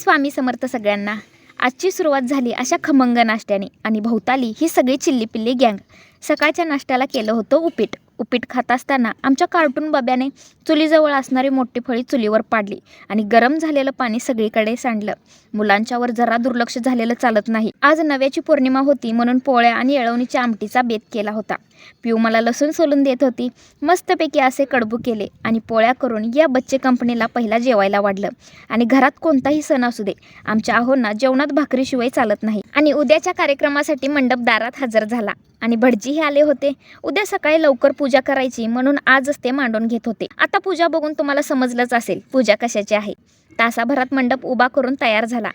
स्वामी समर्थ सगळ्यांना। आजची सुरुवात झाली अशा खमंग नाश्त्याने आणि भोवताली ही सगळी चिल्लीपिल्ली गँग। सकाळच्या नाश्त्याला केलं होतं उपीट। उपीट खात असताना आमच्या कार्टून बाब्याने चुलीजवळ असणारी मोठी फळी चुलीवर पाडली आणि गरम झालेलं पाणी सगळीकडे सांडलं। मुलांच्यावर जरा दुर्लक्ष झालेलं चालत नाही। आज नव्याची पौर्णिमा होती म्हणून पोळ्या आणि येळवणीच्या आमटीचा बेत केला होता। पिऊ मला लसूण सोलून देत होती। मस्तपैकी असे कडबू केले आणि पोळ्या करून या बच्चे कंपनीला पहिला जेवायला वाढलं। आणि घरात कोणताही सण असू दे, आमच्या आहोंना जेवणात भाकरीशिवाय चालत नाही। आणि उद्याच्या कार्यक्रमासाठी मंडप दारात हजर झाला आणि भटजीही आले होते। उद्या सकाळी लवकर पूजा करायची म्हणून आजच ते मांडून घेत होते। आता पूजा बघून तुम्हाला समजलंच असेल पूजा कशाची आहे। तासाभरात मंडप उभा करून तयार झाला।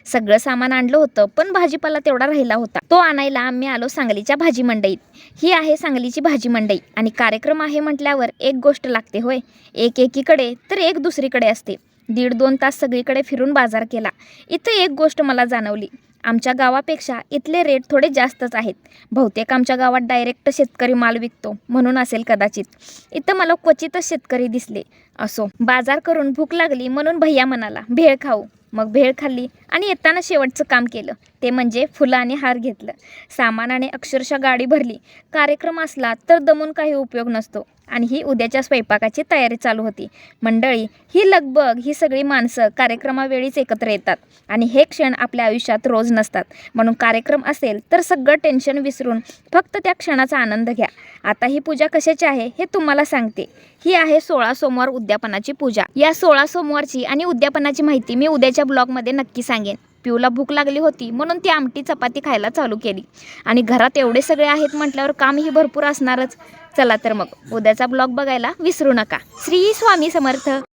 सगळं सामान आणलं होतं पण भाजीपाला तेवढा राहिला होता। तो आणायला आम्ही आलो सांगलीच्या भाजी मंडईत। ही आहे सांगलीची भाजी मंडई आणि कार्यक्रम आहे म्हटल्यावर एक गोष्ट लागते होय। एक एकीकडे तर एक दुसरीकडे असते। 1.5-2 तास सगळीकडे फिरून बाजार केला। इथं एक गोष्ट मला जाणवली, आमच्या गावापेक्षा इथले रेट थोडे जास्तच आहेत। बहुतेक आमच्या गावात डायरेक्ट शेतकरी माल विकतो म्हणून असेल कदाचित। इथं मला क्वचितच शेतकरी दिसले। असो, बाजार करून भूक लागली म्हणून भैया म्हणाला भेळ खाऊ। मग भेळ खाल्ली आणि येताना शेवटचं काम केलं ते म्हणजे फुलं आणि हार घेतलं। सामानाने अक्षरशः गाडी भरली। कार्यक्रम असला तर दमून काही उपयोग नसतो आणि ही उद्याच्या स्वयंपाकाची तयारी चालू होती। मंडळी, ही लगबग, ही सगळी माणसं कार्यक्रमावेळीच एकत्र येतात आणि हे क्षण आपल्या आयुष्यात रोज नसतात। म्हणून कार्यक्रम असेल तर सगळं टेन्शन विसरून फक्त त्या क्षणाचा आनंद घ्या। आता ही पूजा कशाची आहे हे तुम्हाला सांगते। ही आहे 16 सोमवार उद्यापनाची पूजा। या 16 सोमवारची आणि उद्यापनाची माहिती मी उद्याच्या ब्लॉगमध्ये नक्की सांगेन। पिऊला भूक लागली होती म्हणून ती आमटी चपाती खायला चालू केली आणि घरात एवढे सगळे आहेत म्हटल्यावर कामही भरपूर असणारच। चला तर मग उद्याचा ब्लॉग बघायला विसरू नका। श्री स्वामी समर्थ।